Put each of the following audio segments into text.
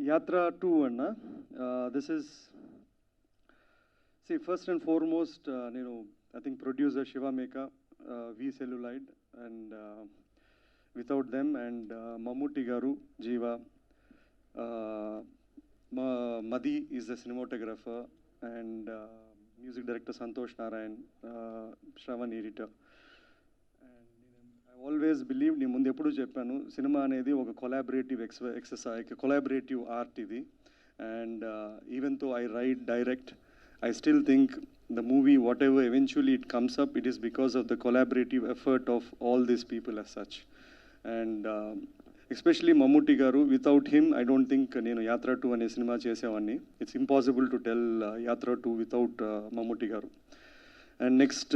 Yatra 2 అన్న this is see first and foremost I think producer Shiva Meka, V Cellulite, and without them, and Mammootty Garu, Jeeva, Madhi is the cinematographer, and music director Santosh Narayan, Shravan editor. I always believed, నేను ముందు ఎప్పుడు చెప్పాను, cinema అనేది ఒక collaborative exercise, collaborative art ఇది. And even తో I right, direct, I still think the movie, whatever eventually it comes up, it is because of the collaborative effort of all these people as such. And especially Mammootty Garu, without him, I don't think నేను యాత్ర 2 అనే cinema చేసేవాడిని. It's impossible to tell యాత్ర 2 without Mammootty Garu. And next,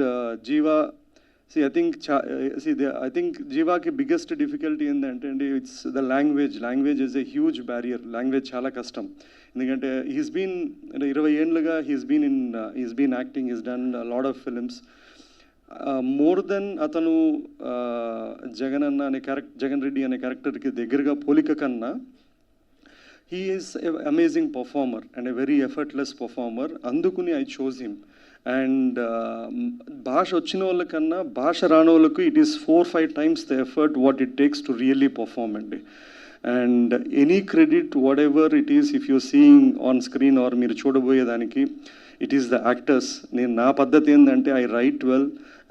Jeeva. See, I think Jeeva's biggest difficulty in the it's the language. Language is a huge barrier. Language chala custom. ఎందుకంటే he's been 20 ఏళ్ళుగా he's been acting, he's done a lot of films. More than అతను జగన్ అన్న అనే జగన్ రెడ్డి అనే క్యారెక్టర్కి దగ్గరగా పోలిక కన్నా he is an amazing performer and a very effortless performer. అందుకుని I chose him. అండ్ భాష వచ్చిన వాళ్ళకన్నా భాష రాని వాళ్ళకు it is 4-5 times the effort what it takes to really perform అండి. And any credit whatever it is if your seeing on screen or మీరు చూడబోయేదానికి ఇట్ ఈస్ ద యాక్టర్స్. నేను నా పద్ధతి ఏంటంటే I write well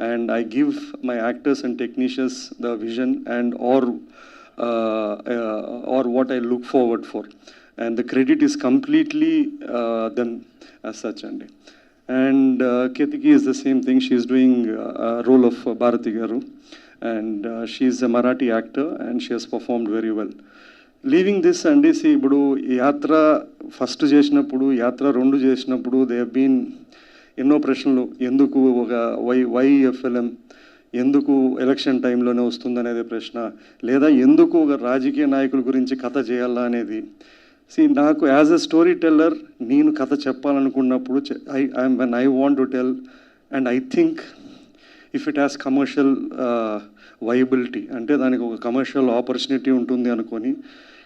and I give my actors and technicians the vision and or what I look forward for, and the credit is completely them as such అండి. And Ketiki is the same thing. She is doing a role of Bharati Garu, and she is a Marathi actor and she has performed very well. Leaving this and see ఇప్పుడు యాత్ర first చేసినప్పుడు యాత్ర 2 చేసినప్పుడు they have been ఎన్నో ప్రశ్నలు. ఎందుకు ఒక why film, ఎందుకు ఎలక్షన్ టైంలోనే వస్తుందనేది ప్రశ్న, లేదా ఎందుకు ఒక రాజకీయ నాయకుల గురించి కథ చేయాలా అనేది. నాకు యాజ్ అ స్టోరీ టెల్లర్ నేను కథ చెప్పాలనుకున్నప్పుడు when I want to tell, and I think if it has commercial viability, అంటే దానికి ఒక కమర్షియల్ ఆపర్చునిటీ ఉంటుంది అనుకొని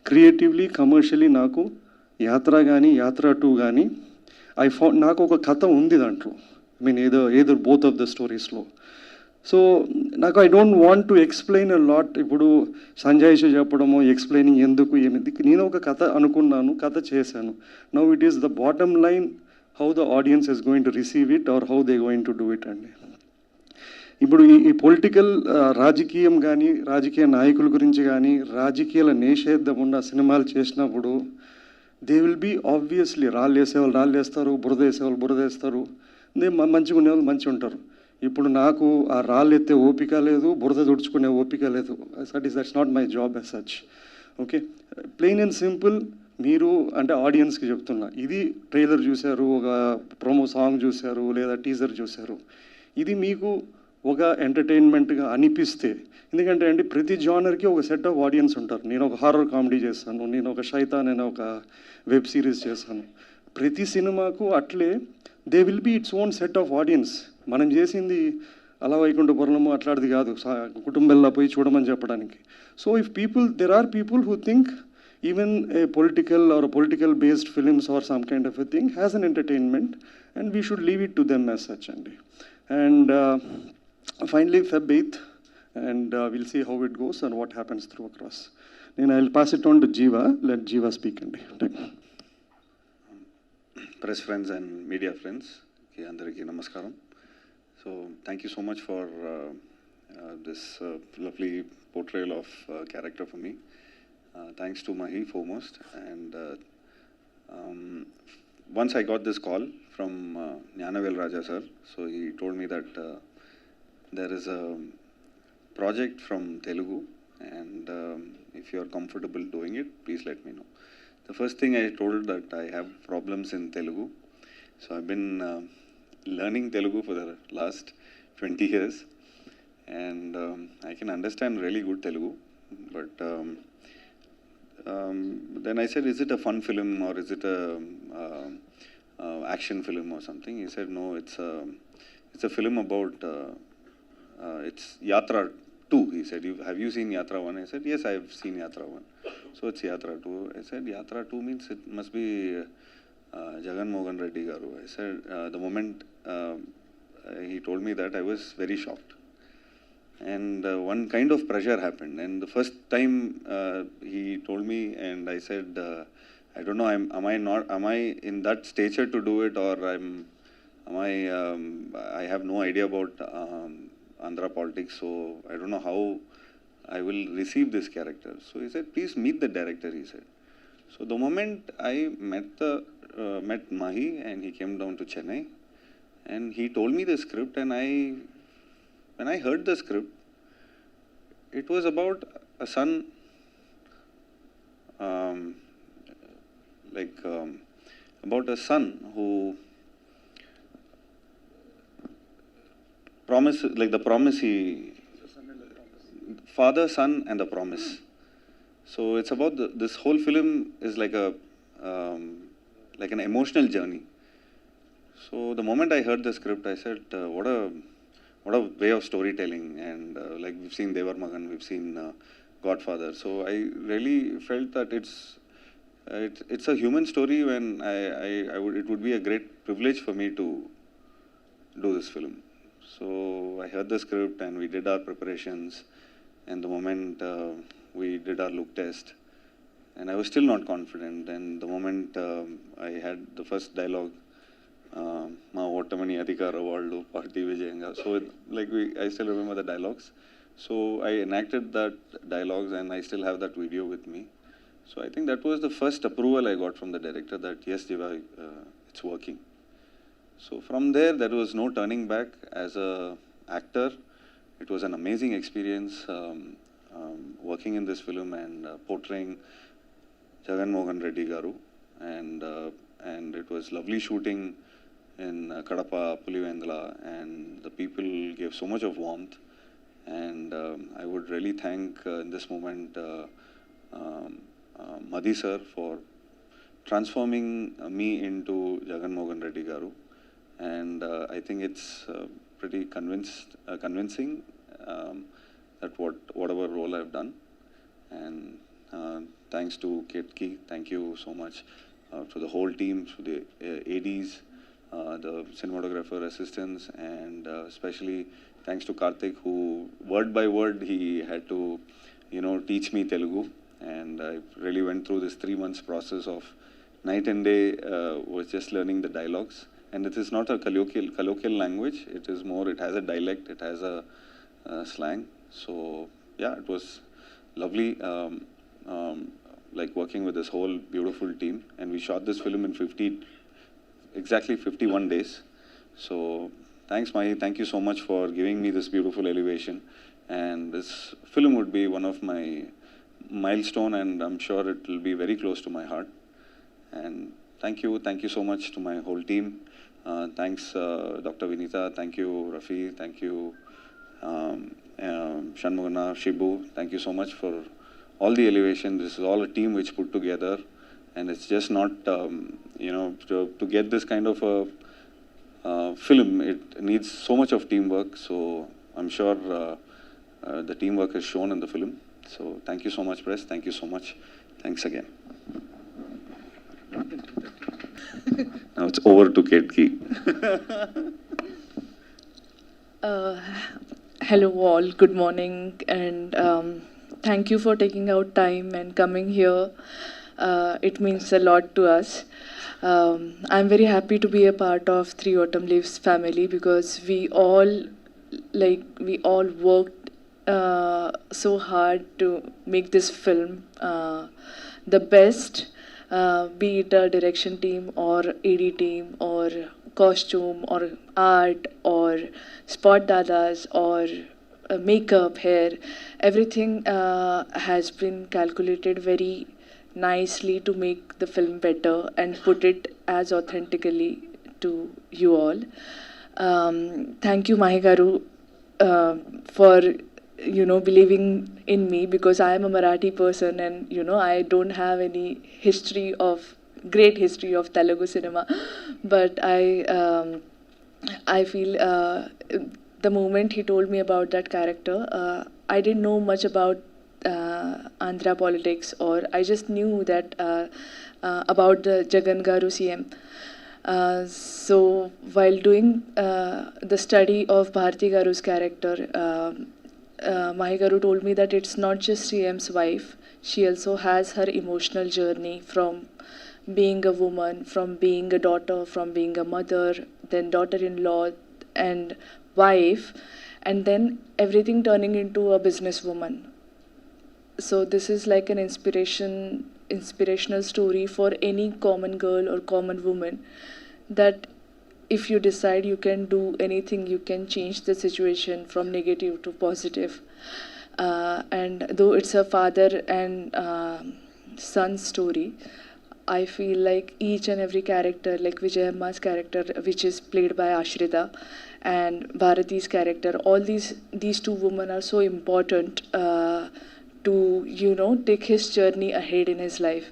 క్రియేటివ్లీ కమర్షియలీ నాకు యాత్ర కానీ యాత్ర 2 కానీ నాకు ఒక కథ ఉంది దాంట్లో. ఐ మీన్ ఏదో బోత్ ఆఫ్ ద స్టోరీస్లో. సో నాకు I don't want to explain a lot. ఇప్పుడు సంజయ్ చెప్పడమో ఎక్స్ప్లెయినింగ్ ఎందుకు ఏమిది, నేను ఒక కథ అనుకున్నాను, కథ చేశాను. Now it is the bottom line how the audience is going to receive it or how they going to do it అండి. ఇప్పుడు ఈ పొలిటికల్ రాజకీయం కానీ రాజకీయ నాయకుల గురించి కానీ రాజకీయాల నిషేధం ఉన్న సినిమాలు చేసినప్పుడు దే విల్ బీ ఆబ్వియస్లీ రాళ్ళు వేసేవాళ్ళు రాళ్ళు వేస్తారు, బురద వేసేవాళ్ళు బురద వేస్తారు, మంచిగా ఉండేవాళ్ళు మంచిగా ఉంటారు. ఇప్పుడు నాకు ఆ రాళ్ళు ఎత్తే ఓపిక లేదు, బురద తుడుచుకునే ఓపిక లేదు. That's not my job as such. Okay, plain and simple. మీరు అంటే ఆడియన్స్కి చెప్తున్నా, ఇది ట్రైలర్ చూశారు, ఒక ప్రోమో సాంగ్ చూశారు, లేదా టీజర్ చూశారు, ఇది మీకు ఒక ఎంటర్టైన్మెంట్గా అనిపిస్తే, ఎందుకంటే అండి ప్రతి జానర్కి ఒక సెట్ ఆఫ్ ఆడియన్స్ ఉంటారు. నేను ఒక హారర్ కామెడీ చేస్తాను, నేను ఒక శైతాన్ అనే ఒక వెబ్ సిరీస్ చేశాను. ప్రతి సినిమాకు అట్లే they will be its own set of audience. మనం చేసింది అలా వైకుంఠపురము అట్లాంటిది కాదు, కుటుంబంలో పోయి చూడమని చెప్పడానికి. So if there are people who think even a political or a political based films or some kind of a thing has an entertainment, and we should leave it to them as such అండి. And finally Feb 8th, and we'll see how it goes and what happens through across. Then I'll pass it on to Jeeva. Let Jeeva speak అండి. Press friends and media friends, అందరికీ నమస్కారం. So thank you so much for this lovely portrayal of character for me. Thanks to Mahi foremost. And once I got this call from Gnanavel Raja sir, so he told me that there is a project from Telugu, and if you are comfortable doing it, please let me know. The first thing I told that I have problems in Telugu. So I've been learning Telugu for the last 20 years, and I can understand really good Telugu, but then I said, is it a fun film or is it a action film or something? He said, no, it's a film about it's Yatra 2. He said, have you seen Yatra 1? I said, yes, I have seen Yatra 1. So it's Yatra 2. I said, Yatra 2 means it must be Jagan Mohan Reddy Garu. I said, the moment he told me that, I was very shocked. And one kind of pressure happened. And the first time he told me, and I said, I don't know, am I in that stature to do it, or I have no idea about Andhra politics, so I don't know how I will receive this character. So he said, please meet the director, he said. So the moment I met Mahi, and he came down to Chennai, and he told me the script, and when I heard the script, it was about a son, about a son who promises, like the promise father, son, and the promise. So it's about this whole film is like an emotional journey. So the moment I heard the script, I said, what a way of storytelling. And like we've seen Devar Magan, we've seen Godfather. So I really felt that it's a human story. When it would be a great privilege for me to do this film. So I heard the script, and we did our preparations. And the moment we did our look test, and I was still not confident. And the moment I had the first dialogue, Ma Ottamani Adhikara Valdu Party Vijayanga. So I still remember the dialogues. So I enacted that dialogues, and I still have that video with me. So I think that was the first approval I got from the director that yes, Jiva, it's working. So from there was no turning back. As a actor, it was an amazing experience working in this film and portraying Jagan Mohan Reddy Garu. And it was lovely shooting in Kadapa, Pulivendula, and the people gave so much of warmth. And I would really thank in this moment Madhi sir for transforming me into Jagan Mohan Reddy Garu. And I think it's pretty convincing that whatever role I've done. And thanks to Ketki, thank you so much to the whole team, to the ADs, the cinematographer assistants, and especially thanks to Karthik, who word by word he had to, teach me Telugu. And I really went through this 3 months process of night and day, was just learning the dialogues. And it is not a colloquial language. It is more, it has a dialect, it has a slang. So yeah, it was lovely, like working with this whole beautiful team. And we shot this film in exactly 51 days. So thanks, Mahi. Thank you so much for giving me this beautiful elevation. And this film would be one of my milestone, and I'm sure it will be very close to my heart. And thank you so much to my whole team. Thanks, Dr. Vinita. Thank you, Rafi. Thank you, Shanmugana, Shibu. Thank you so much for all the elevation. This is all a team which put together, and it's just not, to get this kind of a film, it needs so much of teamwork. So I'm sure the teamwork is shown in the film. So thank you so much, press. Thank you so much. Thanks again. Now it's over to Ketki. Hello all, good morning, and thank you for taking out time and coming here. It means a lot to us. I'm very happy to be a part of Three Autumn Leaves family because we all worked so hard to make this film the best. Be it a direction team or AD team or costume or art or spot dadas or makeup, hair, everything has been calculated very nicely to make the film better and put it as authentically to you all. Thank you, Mahi Garu, for believing in me, because I am a Marathi person and I don't have any great history of Telugu cinema, but I feel the moment he told me about that character, I didn't know much about Andhra politics, or I just knew that about the Jagan Garu CM. So while doing the study of Bharti Garu's character, Mahi Garu told me that it's not just CM's wife. She also has her emotional journey from being a woman, from being a daughter, from being a mother, then daughter-in-law and wife, and then everything turning into a businesswoman. So this is like an inspirational story for any common girl or common woman, that if you decide you can do anything, you can change the situation from negative to positive. And though it's a father and son story, I feel like each and every character, like Vijayamma's character, which is played by Ashrita, and Bharati's character, all these two women are so important to, you know, take his journey ahead in his life.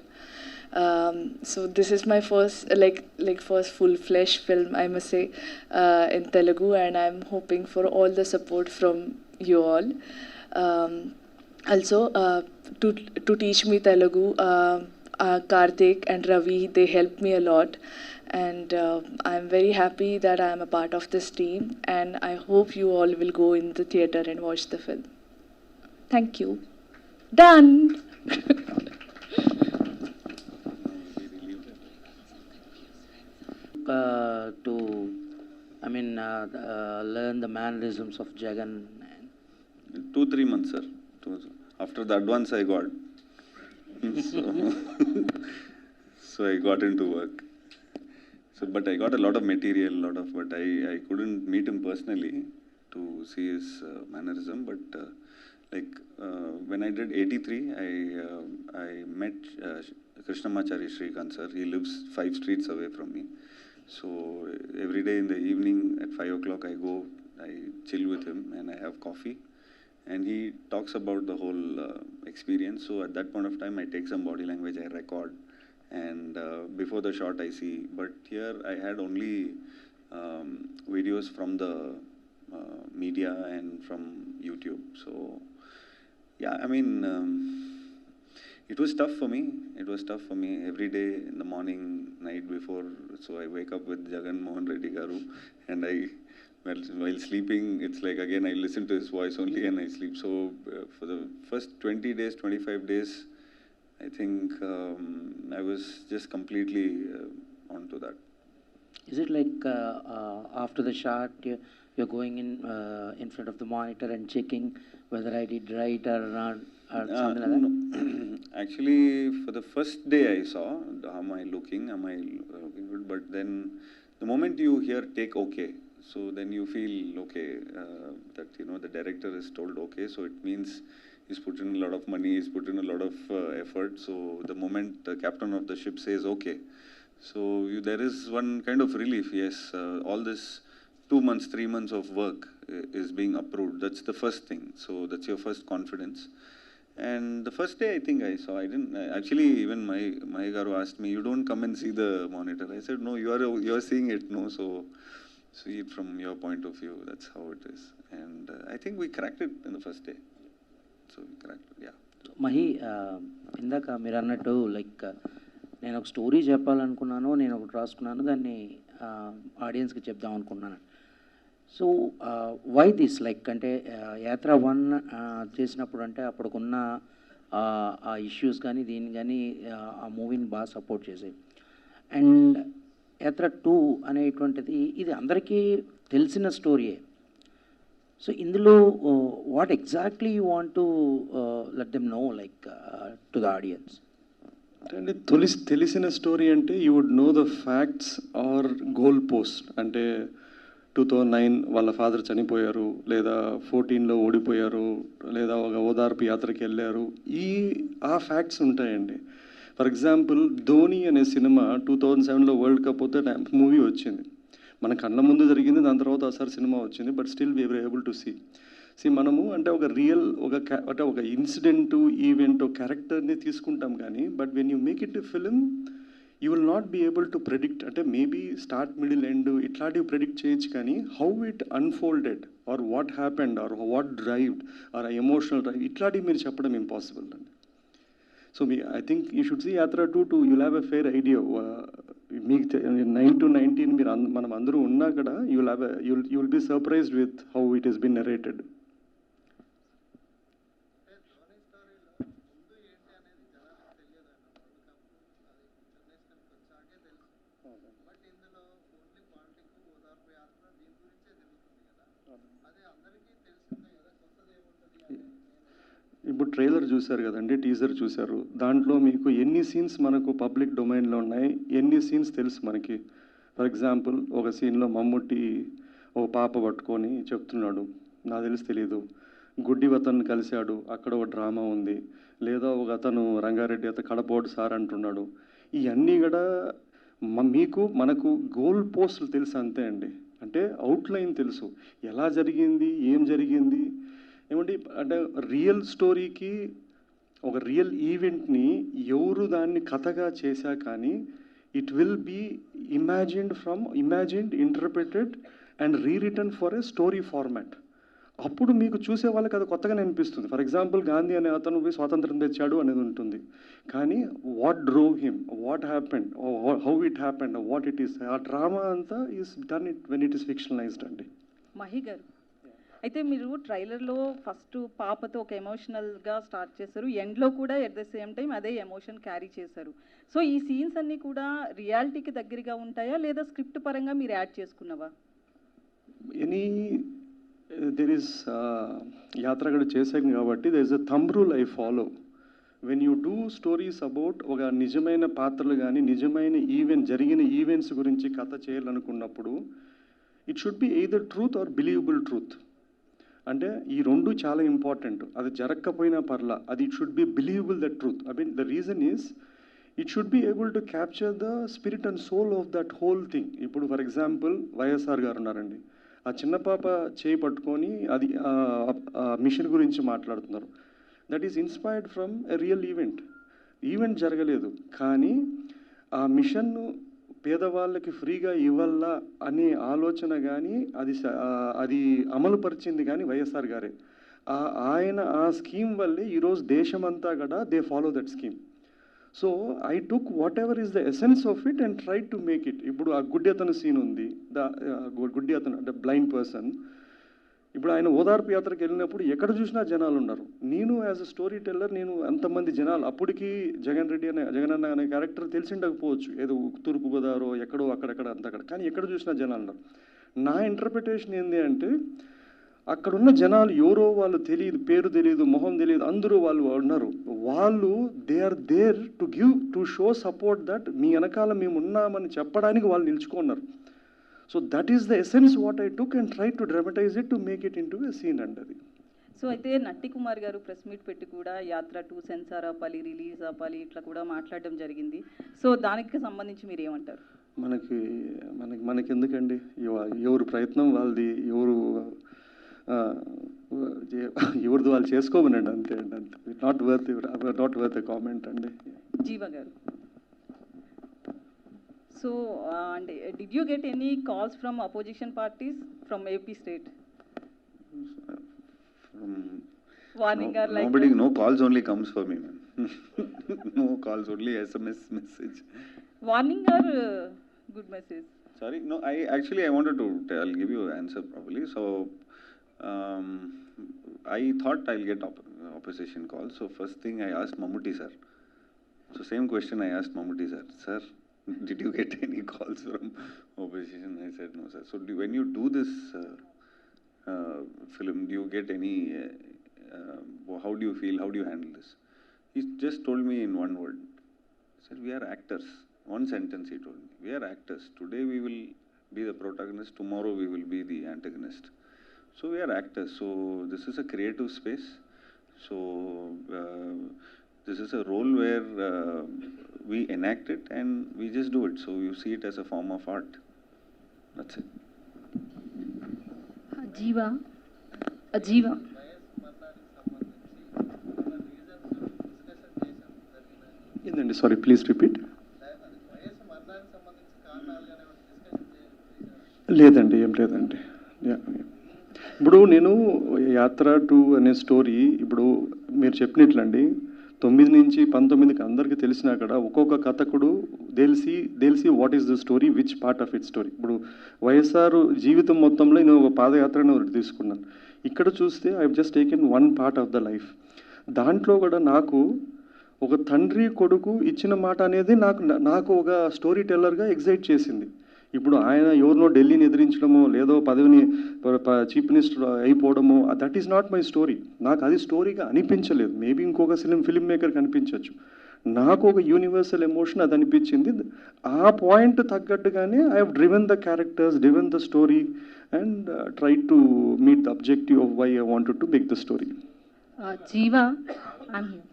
So this is my first first full-fledged film, I must say, in Telugu, and I'm hoping for all the support from you all. Also, to teach me Telugu, Karthik and Ravi, they helped me a lot, and I'm very happy that I'm a part of this team, and I hope you all will go in the theater and watch the film. Thank you. Done. To learn the mannerisms of Jagan. 2-3 months, sir. After the advance I got. So I got into work. So, but I got a lot of material, but I couldn't meet him personally to see his mannerism. But when I did 83, I met Krishnamachari Shrikant, sir. He lives 5 streets away from me. So every day in the evening at 5 o'clock I go, I chill with him and I have coffee. And he talks about the whole experience. So at that point of time, I take some body language, I record. And before the shot, I see. But here I had only videos from the media and from YouTube. So, yeah, I mean, it was tough for me. It was tough for me every day in the morning, night before. So I wake up with Jagan Mohan Reddy Garu, and while sleeping, it's like, again, I listen to his voice only and I sleep. So for the first 20 days, 25 days, I think I was just completely onto that. Is it like after the shot, you're going in front of the monitor and checking whether I did right or not, or something like that? No. Actually, for the first day I saw, how am I looking good? But then the moment you hear take okay, so then you feel okay, that, you know, the director is told okay, so it means he's put in a lot of money, he's put in a lot of effort. So the moment the captain of the ship says okay, so there is one kind of relief. Yes, all this 2 months, 3 months of work is being approved. That's the first thing. So that's your first confidence. And the first day I think I saw, I didn't, actually even my Garu asked me, you don't come and see the monitor. I said, no, you are seeing it, no, so see it from your point of view. That's how it is. And I think we cracked it in the first day. So we cracked it, yeah. Mahi, ఇందాక మీరు అన్నట్టు like నేను ఒక story చెప్పాలనుకున్నాను, నేను ఒకటి రాసుకున్నాను, దాన్ని ఆడియన్స్కి చెప్దాం అనుకున్నాను. సో వై దిస్ లైక్ అంటే యాత్ర 1 చేసినప్పుడు అంటే అప్పటికున్న ఆ ఇష్యూస్ కానీ దీన్ని కానీ ఆ మూవీని బాగా సపోర్ట్ చేసాయి. అండ్ యాత్ర 2 అనేటువంటిది ఇది అందరికీ తెలిసిన స్టోరీయే. సో ఇందులో what exactly you want to let them know like to the audience? అంటే తెలిసిన స్టోరీ అంటే you would know the facts or goal post. అంటే 2009 వాళ్ళ ఫాదర్ చనిపోయారు, లేదా 14లో ఓడిపోయారు, లేదా ఒక ఓదార్పు యాత్రకి వెళ్ళారు, ఆ ఫ్యాక్ట్స్ ఉంటాయండి. ఫర్ ఎగ్జాంపుల్ ధోని అనే సినిమా 2007లో వరల్డ్ కప్ వస్తే మూవీ వచ్చింది, మన కళ్ళ ముందు జరిగింది, దాని తర్వాత ఒకసారి సినిమా వచ్చింది, but still we were able to see మనము అంటే ఒక రియల్ అంటే ఒక ఇన్సిడెంటు ఈవెంట్ క్యారెక్టర్ని తీసుకుంటాం కానీ, but when you make it a film you will not be able to predict. అంటే మేబీ స్టార్ట్ మిడిల్ ఎండ్ ఇట్లాంటివి ప్రెడిక్ట్ చేయొచ్చు, కానీ how it unfolded or what happened or what drived or emotional drive ఇట్లాంటివి మీరు చెప్పడం impossible అండి. So I think you should see Yatra 2 to you'll have a fair idea. మీకు 9 to 19 మీరు మనం అందరూ ఉన్నా కూడా you will be surprised with how it is been narrated. ఇప్పుడు ట్రైలర్ చూశారు కదండి, టీజర్ చూశారు. దాంట్లో మీకు ఎన్ని సీన్స్ మనకు పబ్లిక్ డొమైన్లో ఉన్నాయి, ఎన్ని సీన్స్ తెలుసు మనకి. ఫర్ ఎగ్జాంపుల్ ఒక సీన్లో మమ్ముట్టి ఓ పాప పట్టుకొని చెప్తున్నాడు, నాకు తెలియదు. గుడ్డివతను కలిశాడు, అక్కడ ఒక డ్రామా ఉంది. లేదా ఒక అతను రంగారెడ్డి అతను కడపోడు సార్ అంటున్నాడు. ఇవన్నీ కూడా మీకు మనకు గోల్ పోస్టులు తెలుసు అంతే అండి. అంటే అవుట్లైన్ తెలుసు, ఎలా జరిగింది, ఏం జరిగింది. ఏమంటే అంటే రియల్ స్టోరీకి ఒక రియల్ ఈవెంట్ని ఎవరు దాన్ని కథగా చేశా కానీ it will be imagined interpreted and rewritten for a story format. అప్పుడు మీకు చూసే వాళ్ళకి అది కొత్తగానే అనిపిస్తుంది. ఫర్ ఎగ్జాంపుల్ గాంధీ అనే అతను పోయి స్వాతంత్రం తెచ్చాడు అనేది ఉంటుంది, కానీ what drove him, what happened, how it happened, what it is, ఆ డ్రామా అంతా is done it when it is fictionalized అండి. మహి గారు, అయితే మీరు ట్రైలర్లో ఫస్ట్ పాపతో ఒక ఎమోషనల్గా స్టార్ట్ చేశారు, ఎండ్లో కూడా ఎట్ ద సేమ్ టైం అదే ఎమోషన్ క్యారీ చేశారు. సో ఈ సీన్స్ అన్నీ కూడా రియాలిటీకి దగ్గరగా ఉంటాయా లేదా స్క్రిప్ట్ పరంగా మీరు యాడ్ చేసుకున్నవా? దెర్ ఈస్ యాత్ర కూడా చేశాం కాబట్టి there is a thumb rule I follow. When you do stories about ఒక నిజమైన పాత్రలు కానీ నిజమైన జరిగిన ఈవెంట్స్ గురించి కథ చేయాలనుకున్నప్పుడు it should be either truth or believable truth. అంటే ఈ రెండు చాలా ఇంపార్టెంట్. అది జరగకపోయినా పర్లా, అది it should be believable the truth. I mean the reason is it should be able to capture the spirit and soul of that whole thing. ఇప్పుడు for example YSR గారు ఉన్నారండి, ఆ చిన్న పాప చేయి పట్టుకొని అది మిషన్ గురించి మాట్లాడుతున్నారు. That is inspired from a real event జరగలేదు, కానీ ఆ మిషన్ను పేదవాళ్ళకి ఫ్రీగా ఇవ్వాలా అనే ఆలోచన కానీ అది అమలు పరిచింది కానీ వైఎస్ఆర్ గారే. ఆయన ఆ స్కీమ్ వల్లే ఈరోజు దేశమంతా కూడా they follow that scheme. So I took what ever is the essence of it and try to make it. ఇప్పుడు ఆ గుడ్డి అతను సీన్ ఉంది, గుడ్డి అతను అంటే బ్లైండ్ పర్సన్. ఇప్పుడు ఆయన ఓదార్పు యాత్రకు వెళ్ళినప్పుడు ఎక్కడ చూసినా జనాలు ఉన్నారు. నేను యాజ్ అ స్టోరీ టెల్లర్ నేను అంతమంది జనాలు, అప్పటికి జగనన్న అనే క్యారెక్టర్ తెలిసిండకపోవచ్చు, ఏదో తూర్పుగోదావరి ఎక్కడో అక్కడక్కడ అంతక్కడ, కానీ ఎక్కడ చూసినా జనాలు ఉన్నారు. నా ఇంటర్ప్రిటేషన్ ఏంటి అంటే అక్కడున్న జనాలు ఎవరో వాళ్ళు తెలియదు, పేరు తెలియదు, మొహం తెలియదు, అందరూ వాళ్ళు ఉన్నారు. వాళ్ళు they are there to show support that మీ వెనకాల మేము ఉన్నామని చెప్పడానికి వాళ్ళు నిల్చుకున్నారు. So that is the essence what I took and try to dramatize it to make it in to a scene అండి అది. సో అయితే నట్టి కుమార్ గారు ప్రెస్ మీట్ పెట్టి కూడా యాత్ర 2 సెన్సార్ ఆపాలి, రిలీజ్ ఆపాలి, ఇట్లా కూడా మాట్లాడడం జరిగింది. సో దానికి సంబంధించి మీరు ఏమంటారు? మనకి ఎందుకండి, ఎవరు ప్రయత్నం వాళ్ళది, ఎవరిది వాళ్ళు చేసుకోమనండి అంతే అండి. అంతే, నాట్ వర్త్ ఎ కామెంట్ అండి. జీవ గారు, so and did you get any calls from opposition parties from AP state? Warning or like nobody, no calls only comes for me, man. No calls, only SMS message. Warning or good message? Sorry, no, I wanted to I'll give you an answer probably. So I thought I'll get opposition calls. So first thing I asked Mammootty sir. So same question I asked Mammootty sir. Sir, did you get any calls from opposition? I said no, sir. So when you do this film, do you get any? How do you feel? How do you handle this? He just told me in one word. He said, "We are actors." One sentence he told me. We are actors. Today we will be the protagonist. Tomorrow we will be the antagonist. So we are actors. So this is a creative space. So this is a role where we enact it and we just do it. So you see it as a form of art. That's it. Ajiva. ఏందండి, sorry please repeat. లేదండి, ఏం లేదండి. ఇప్పుడు నేను యాత్ర 2 అనే story ఇప్పుడు మీరు చెప్పినట్లండి 9 నుంచి 19కి అందరికీ తెలిసినా కూడా ఒక్కొక్క కథకుడు తెలిసి what is the story, which part of it story. ఇప్పుడు వైఎస్ఆర్ జీవితం మొత్తంలో నేను ఒక పాదయాత్రను ఒకటి తీసుకున్నాను. ఇక్కడ చూస్తే I just taken one part of the life. దాంట్లో కూడా నాకు ఒక తండ్రి కొడుకు ఇచ్చిన మాట అనేది నాకు ఒక స్టోరీ టెల్లర్గా ఎగ్జైట్ చేసింది. ఇప్పుడు ఆయన ఎవరినో ఢిల్లీని ఎదిరించడమో లేదో పదవిని చీఫ్ మినిస్టర్ అయిపోవడమో, that is not my story. నాకు అది స్టోరీగా అనిపించలేదు. మేబీ ఇంకొక ఫిల్మ్ మేకర్కి అనిపించవచ్చు. నాకు ఒక యూనివర్సల్ ఎమోషన్ అది అనిపించింది. ఆ పాయింట్ తగ్గట్టుగానే I have driven the characters, driven the story and try to meet the objective of why I wanted to make the story. Jiva, I'm here.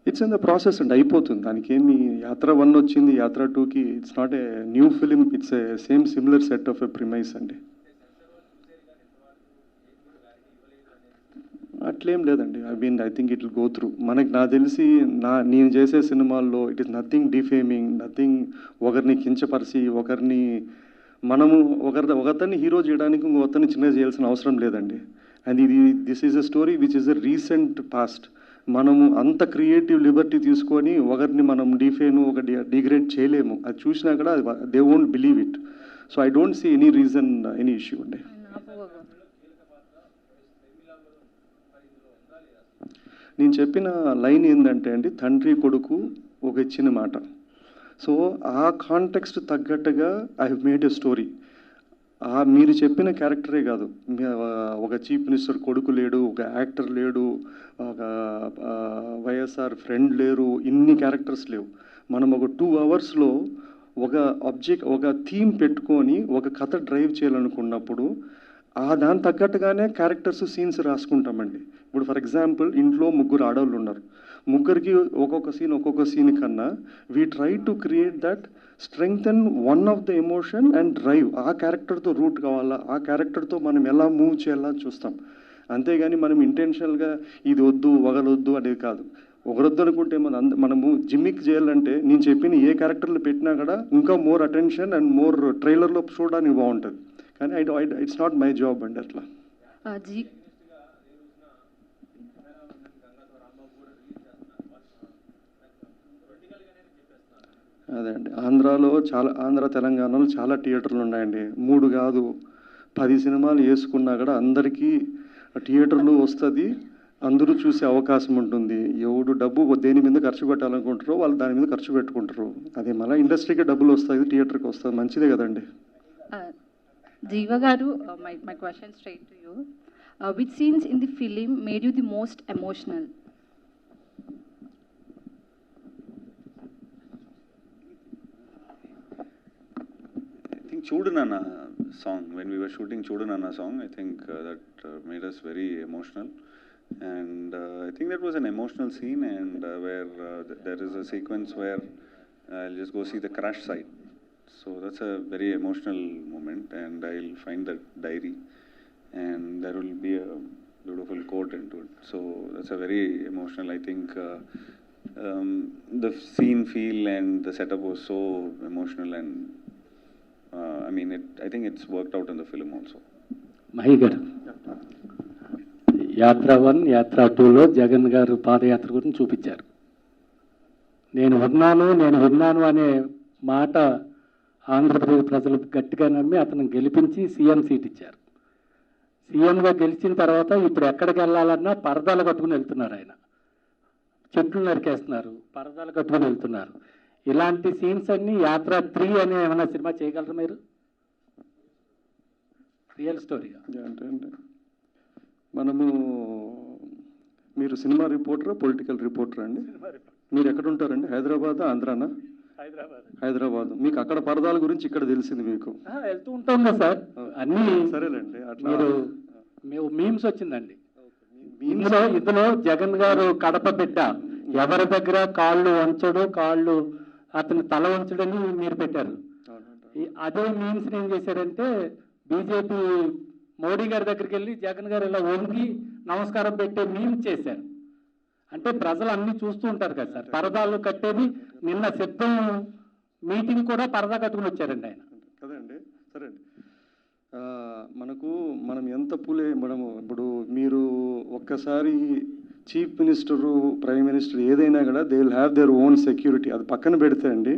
It's in the process అండి, అయిపోతుంది. దానికి ఏమి యాత్ర 1 వచ్చింది, యాత్ర 2కి it's not a new film, it's a same similar set of a premise అండి. అట్లేం లేదండి. I think it will go through. నాకు తెలిసి నేను చేసే సినిమాల్లో it is nothing defaming, nothing ఒకరిని కించపరిచి మనము ఒకతన్ని హీరో చేయడానికి ఇంకొకతన్ని చిన్నగా చేయాల్సిన అవసరం లేదండి. And this is a story which is a recent past. మనము అంత క్రియేటివ్ లిబర్టీ తీసుకొని ఒకరిని మనం డిగ్రేడ్ చేయలేము. అది చూసినా కూడా they won't believe it. So I don't see any reason, any issue అండి. నేను చెప్పిన లైన్ ఏంటంటే అండి, తండ్రి కొడుకు ఒక ఇచ్చిన మాట. సో ఆ కాంటెక్స్ట్ తగ్గట్టుగా I have made a story. మీరు చెప్పిన క్యారెక్టరే కాదు, ఒక చీఫ్ మినిస్టర్ కొడుకు లేడు, ఒక యాక్టర్ లేడు, ఒక వైఎస్ఆర్ ఫ్రెండ్ లేరు, ఇన్ని క్యారెక్టర్స్ లేవు. మనం ఒక 2 అవర్స్లో ఒక థీమ్ పెట్టుకొని ఒక కథ డ్రైవ్ చేయాలనుకున్నప్పుడు దాని తగ్గట్టుగానే క్యారెక్టర్స్, సీన్స్ రాసుకుంటామండి. ఇప్పుడు ఫర్ ఎగ్జాంపుల్ ఇంట్లో 3 ఆడవాళ్ళు ఉన్నారు. ముగ్గురికి ఒక్కొక్క సీన్ కన్నా we try to create that strengthen one of the emotion and drive. ఆ క్యారెక్టర్తో రూట్ కావాలా, ఆ క్యారెక్టర్తో మనం ఎలా మూవ్ చేయాలా చూస్తాం. అంతేగాని మనం ఇంటెన్షనల్గా ఇది వద్దు వగలొద్దు అనేది కాదు. ఒకరొద్దు అనుకుంటే మనము జిమ్మిక్ చేయాలంటే నేను చెప్పిన ఏ క్యారెక్టర్లు పెట్టినా కూడా ఇంకా మోర్ అటెన్షన్ అండ్ మోర్ ట్రైలర్లో చూడడానికి బాగుంటుంది. కానీ ఇట్స్ నాట్ మై జాబ్ అండి అట్లా. అదే అండి, ఆంధ్ర తెలంగాణలో చాలా థియేటర్లు ఉన్నాయండి. 3 కాదు 10 సినిమాలు వేసుకున్నా కూడా అందరికీ థియేటర్లు వస్తుంది, అందరూ చూసే అవకాశం ఉంటుంది. ఎవడు డబ్బు దేని మీద ఖర్చు పెట్టాలనుకుంటారో వాళ్ళు దాని మీద ఖర్చు పెట్టుకుంటారు. అది మళ్ళీ ఇండస్ట్రీకి డబ్బులు వస్తుంది, థియేటర్కి వస్తుంది, మంచిదే కదండి. Jiva garu, my question straight to you. Which scenes in the film made you the most emotional? I think Chudu Nana song, when we were shooting Chudu Nana song, I think that made us very emotional. And I think that was an emotional scene, and where there is a sequence where I'll just go see the crash site. So that's a very emotional moment, and I'll find that diary, and there will be a beautiful quote into it. So that's a very emotional, I think the scene feel and the setup was so emotional, and I think it's worked out in the film also. Mahi గారు, యాత్ర 1, యాత్ర 2లో జగన్ గారు పాదయాత్ర గురించి చూపించారు. నేను విన్నాను అనే మాట ఆంధ్రప్రదేశ్ ప్రజలు గట్టిగా నమ్మి అతను గెలిపించి సీఎం సీట్ ఇచ్చారు. సీఎంగా గెలిచిన తర్వాత ఇప్పుడు ఎక్కడికి వెళ్ళాలన్నా పరదాలు కట్టుకుని వెళ్తున్నారు. ఆయన చెట్లు నరికేస్తున్నారు, పరదాలు కట్టుకుని వెళ్తున్నారు. ఇలాంటి సీన్స్ అన్నీ యాత్ర 3 అనే ఏమైనా సినిమా చేయగలరు మీరు? రియల్ స్టోరీగా అంటే మీరు సినిమా రిపోర్టరా, పొలిటికల్ రిపోర్టరా అండి? మీరు ఎక్కడ ఉంటారండి? హైదరాబాద్, ఆంధ్రానా? హైదరాబాద్. మీకు అక్కడ పరదాల గురించి ఇక్కడ తెలిసింది మీకు? వెళ్తూ ఉంటాం కదా సార్ అన్నీ. సరేలేండి, అట్లా మీమ్స్ వచ్చిందండి. ఇందులో జగన్ గారు కడప బిడ్డ, ఎవరి దగ్గర కాళ్ళు వంచడు, అతని తల వంచడని మీరు పెట్టారు. అదే మీమ్స్ ఏం చేశారంటే బీజేపీ మోడీ గారి దగ్గరికి వెళ్ళి జగన్ గారు ఇలా వంగి నమస్కారం పెట్టే మీమ్స్ చేశారు. అంటే ప్రజలు అన్నీ చూస్తూ ఉంటారు కదా సార్. పరదాలు కట్టేది నిన్న సిద్ధం మీటింగ్ కూడా పరదా కట్టుకుని వచ్చారండి ఆయన. కదండి. సరే అండి. మనం ఎంత మనము ఇప్పుడు మీరు ఒక్కసారి చీఫ్ మినిస్టరు, ప్రైమ్ మినిస్టర్ ఏదైనా కూడా they will have their own security. అది పక్కన పెడితే అండి,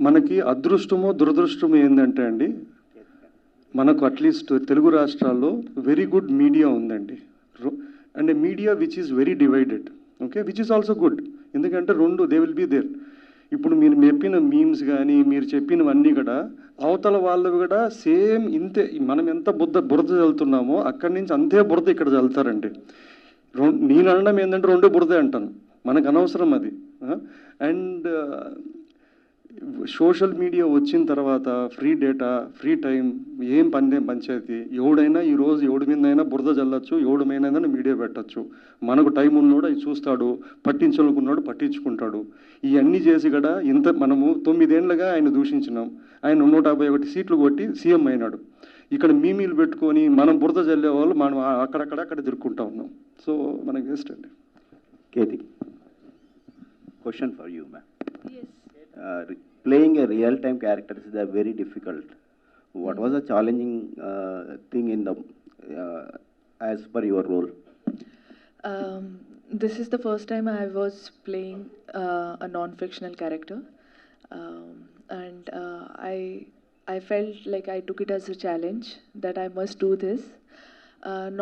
మనకి అదృష్టమో దురదృష్టమో ఏంటంటే అండి, మనకు అట్లీస్ట్ తెలుగు రాష్ట్రాల్లో వెరీ గుడ్ మీడియా ఉందండి. And media which is very divided, okay, which is also good. ఎందుకంటే రెండు దే విల్ బీ దేర్. ఇప్పుడు మీరు చెప్పిన మీమ్స్ కానీ మీరు చెప్పినవన్నీ కూడా అవతల వాళ్ళు కూడా సేమ్ ఇంతే. మనం ఎంత బురద చల్లుతున్నామో అక్కడి నుంచి అంతే బురద ఇక్కడ చల్లుతారండి. నేను అనడం ఏంటంటే రెండు బురదే అంటాను, మనకు అనవసరం అది. అండ్ సోషల్ మీడియా వచ్చిన తర్వాత ఫ్రీ డేటా, ఫ్రీ టైం, ఏం పంచాయతీ. ఎవడైనా ఈరోజు ఎవడి మీదైనా బురద చల్లచ్చు, ఎవడి మీదైనా మీడియా పెట్టచ్చు. మనకు టైం ఉన్నోడు అవి చూస్తాడు, పట్టించాలనుకున్నాడు పట్టించుకుంటాడు. ఇవన్నీ చేసి కూడా మనము 9 ఏళ్ళుగా ఆయన దూషించినాం. ఆయన 151 సీట్లు కొట్టి సీఎం అయినాడు. ఇక్కడ మీమీలు పెట్టుకొని మనం బురద చల్లే వాళ్ళు మనం అక్కడ తిరుక్కుంటా ఉన్నాం. సో మనకి వేస్ట్ అండి. Katie, question for you, ma'am. Yes. Playing a real-time character is very difficult. What was the challenging thing in the as per your role? This is the first time I was playing a non-fictional character, and I felt like I took it as a challenge that I must do this.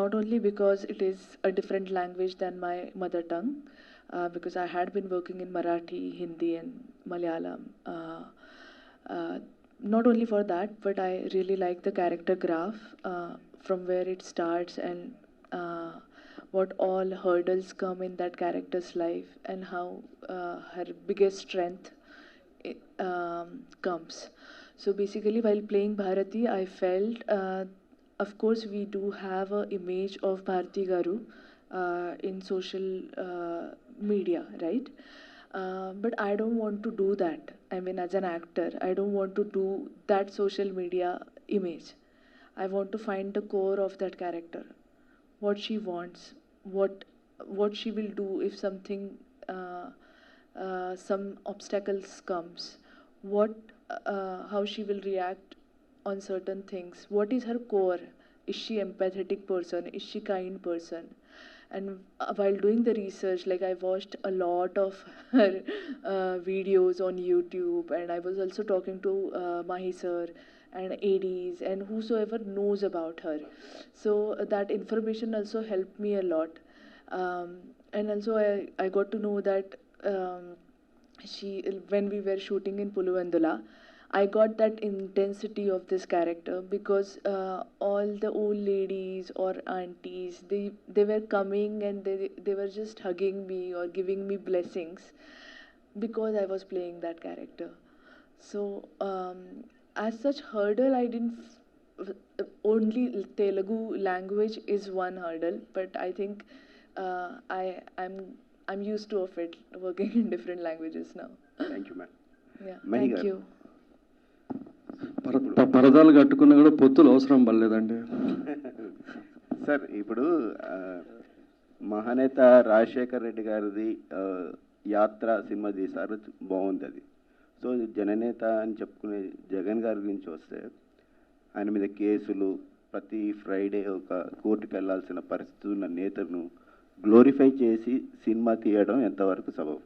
Not only because it is a different language than my mother tongue, because I had been working in Marathi, Hindi and Malayalam. Not only for that, but I really like the character graph, from where it starts and what all hurdles come in that character's life and how her biggest strength comes. So basically, while playing Bharati, I felt, of course, we do have an image of Bharati Garu in social media, right? But I don't want to do that. I mean, as an actor, I don't want to do that social media image. I want to find the core of that character, what she wants, what she will do if something, some obstacles comes, how she will react on certain things. What is her core? Is she empathetic person? Is she kind person? And while doing the research, like I watched a lot of her videos on YouTube, and I was also talking to Mahi sir and ADs and whosoever knows about her. So that information also helped me a lot. And also I got to know that when we were shooting in Puluvandula, I got that intensity of this character because all the old ladies or aunties, they were coming and they were just hugging me or giving me blessings because I was playing that character. So as such hurdle, I didn't only Telugu language is one hurdle, but I think I'm used to of it working in different languages now. Thank you, ma'am. Yeah, Mahi thank garu. you. పరదాలు కట్టుకున్నా కూడా పొత్తులు అవసరం పడలేదండి. Sir, ఇప్పుడు మహానేత రాజశేఖర్ రెడ్డి గారిది యాత్ర cinema తీశారు, బాగుంది అది. సో జననేత అని చెప్పుకునే జగన్ గారి గురించి వస్తే ఆయన మీద కేసులు, ప్రతి ఫ్రైడే ఒక కోర్టుకు వెళ్లాల్సిన పరిస్థితి ఉన్న నేతను గ్లోరిఫై చేసి సినిమా తీయడం ఎంతవరకు సబబు?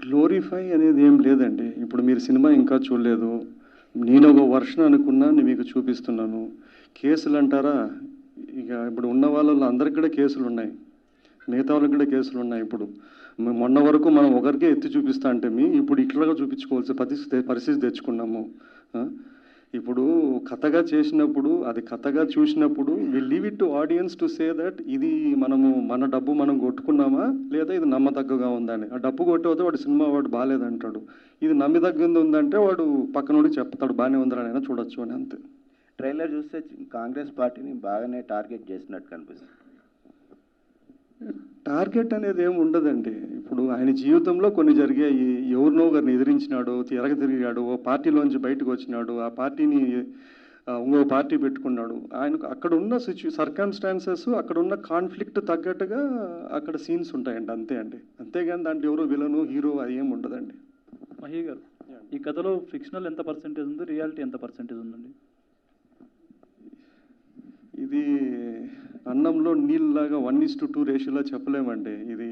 గ్లోరిఫై అనేది ఏం లేదండి. ఇప్పుడు మీరు సినిమా ఇంకా చూడలేదు, నేను ఒక వర్షన్ అనుకున్నా మీకు చూపిస్తున్నాను. కేసులు అంటారా, ఇక ఇప్పుడు ఉన్న వాళ్ళలో అందరికి కూడా కేసులు ఉన్నాయి, మిగతా వాళ్ళకి కూడా కేసులు ఉన్నాయి. ఇప్పుడు మొన్న వరకు మనం ఒకరికే ఎత్తి చూపిస్తా అంటే ఇప్పుడు ఇట్లాగా చూపించుకోవాల్సిన పరిస్థితి తెచ్చుకున్నాము. ఇప్పుడు కథగా చేసినప్పుడు, అది కథగా చూసినప్పుడు we leave it to audience to say that ఇది మన డబ్బు మనం కొట్టుకున్నామా లేదా ఇది నమ్మదగ్గగా ఉందని. ఆ డబ్బు కొట్టేపోతే వాడు సినిమా వాడు బాగాలేదంటాడు, ఇది నమ్మదగ్గంది ఉందంటే వాడు పక్కనోడికి చెప్తాడు బాగానే ఉందని అయినా చూడొచ్చు అని, అంతే. ట్రైలర్ చూస్తే కాంగ్రెస్ పార్టీని బాగానే టార్గెట్ చేసినట్టు కనిపిస్తుంది. టార్గెట్ అనేది ఏమి ఉండదండి. ఇప్పుడు ఆయన జీవితంలో కొన్ని జరిగాయి, ఎవరినో ఒకరిని ఎదిరించినాడు, తిరిగాడు, ఓ పార్టీలోంచి బయటకు వచ్చినాడు, ఆ పార్టీని ఇంకో పార్టీ పెట్టుకున్నాడు. ఆయనకు అక్కడ ఉన్న సర్కమ్స్టాన్సెస్, అక్కడ ఉన్న కాన్ఫ్లిక్ట్ తగ్గట్టుగా అక్కడ సీన్స్ ఉంటాయండి, అంతే అండి. అంతేగాని దాంట్లో ఎవరో విలను హీరో అది ఏమి ఉండదండి. మహి గారు, ఈ కథలో ఫిక్షనల్ ఎంత పర్సెంటేజ్ ఉంది, రియాలిటీ ఎంత పర్సెంటేజ్ ఉందండి? ఇది అన్నంలో నీళ్ళలాగా 1:2 రేషియోలో చెప్పలేమండి. ఇది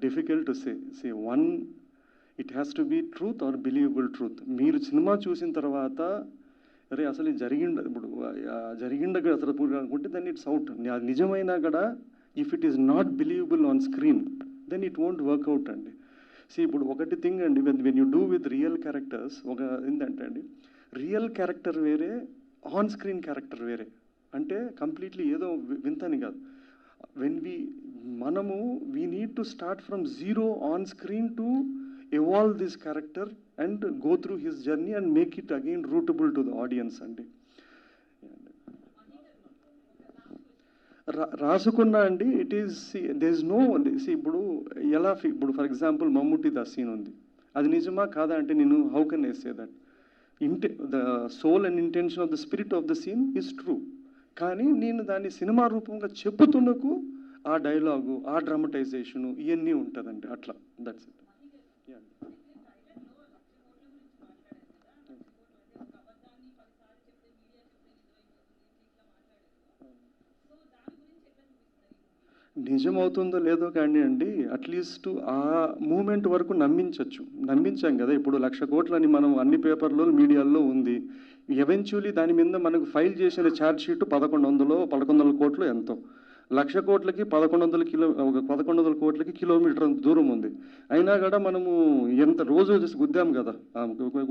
difficult to say one. It has to be truth or believable truth. మీరు సినిమా చూసిన తర్వాత అరే అసలు ఇది జరిగిండ అసలు అనుకుంటే దెన్ ఇట్స్ అవుట్. నిజమైనా కూడా if it is not believable on screen then it won't work out అండి. ఇప్పుడు ఒకటి థింగ్ అండి, when you do with real characters, ఒక ఏంటంటే అండి, రియల్ క్యారెక్టర్ వేరే, ఆన్ స్క్రీన్ క్యారెక్టర్ వేరే. అంటే కంప్లీట్లీ ఏదో వింతని కాదు. మనము we need to start from zero on screen to evolve this character and go through his journey and make it again rootable to the audience అండి. రాసుకున్నా అండి, it is there is no ఇప్పుడు ఇప్పుడు for example Mammootty the scene ఉంది, అది నిజమా కాదా అంటే నేను how can I say that the soul and intention of the spirit of the scene is true. కానీ నేను దాన్ని సినిమా రూపంగా చెప్పుతున్నకు ఆ డైలాగు, ఆ డ్రామటైజేషను ఇవన్నీ ఉంటుందండి, అట్లా. That's it. నిజం అవుతుందో లేదో కానీ అండి, అట్లీస్ట్ ఆ మూమెంట్ వరకు నమ్మించాం కదా. ఇప్పుడు 1,00,000 కోట్లని మనం అన్ని పేపర్లో మీడియాల్లో ఉంది. ఎవెన్చువలీ దాని మీద మనకు ఫైల్ చేసిన ఛార్జ్ షీట్ 1,100 కోట్లు ఎంతో. 1,00,000 కోట్లకి 1,100 కోట్లకి కిలోమీటర్ దూరం ఉంది. అయినా కూడా మనము ఎంత రోజు గుద్దాము కదా,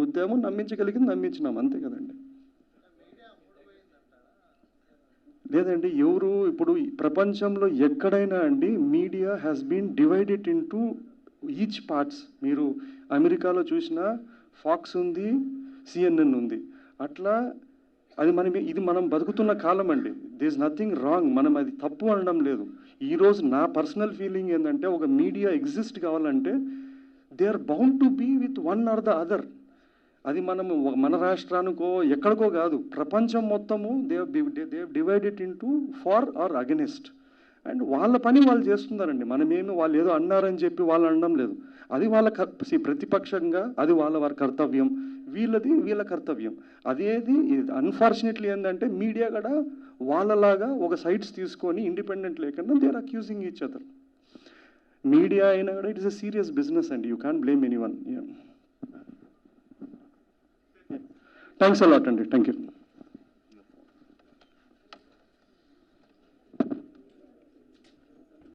గుద్దాము, నమ్మించగలిగింది నమ్మించినాం, అంతే కదండి. లేదండి, ఎవరు ఇప్పుడు ప్రపంచంలో ఎక్కడైనా అండి media has been divided into each parts. మీరు అమెరికాలో చూసినా ఫాక్స్ ఉంది, CNN ఉంది. అట్లా అది మనం బతుకుతున్న కాలం అండి. దే ఇస్ నథింగ్ రాంగ్, మనం అది తప్పు అనడం లేదు. ఈరోజు నా పర్సనల్ ఫీలింగ్ ఏంటంటే, ఒక మీడియా ఎగ్జిస్ట్ కావాలంటే they are bound to be with one or the other. అది మనము మన రాష్ట్రానికో ఎక్కడికో కాదు, ప్రపంచం మొత్తము they divided into for or against. And వాళ్ళ పని వాళ్ళు చేస్తున్నారండి. మనమేమి వాళ్ళు ఏదో అన్నారని చెప్పి వాళ్ళు అనడం లేదు. అది వాళ్ళ ప్రతిపక్షంగా అది వారి కర్తవ్యం, వీళ్ళ కర్తవ్యం. అదేది అన్ఫార్చునేట్లీ ఏంటంటే మీడియా కూడా వాళ్ళలాగా ఒక సైడ్స్ తీసుకొని ఇండిపెండెంట్ లేకుండా they are accusing each other. Media అయినా కూడా it is a serious business అండి, you can't blame anyone. Thanks a lot, Andy. Thank you.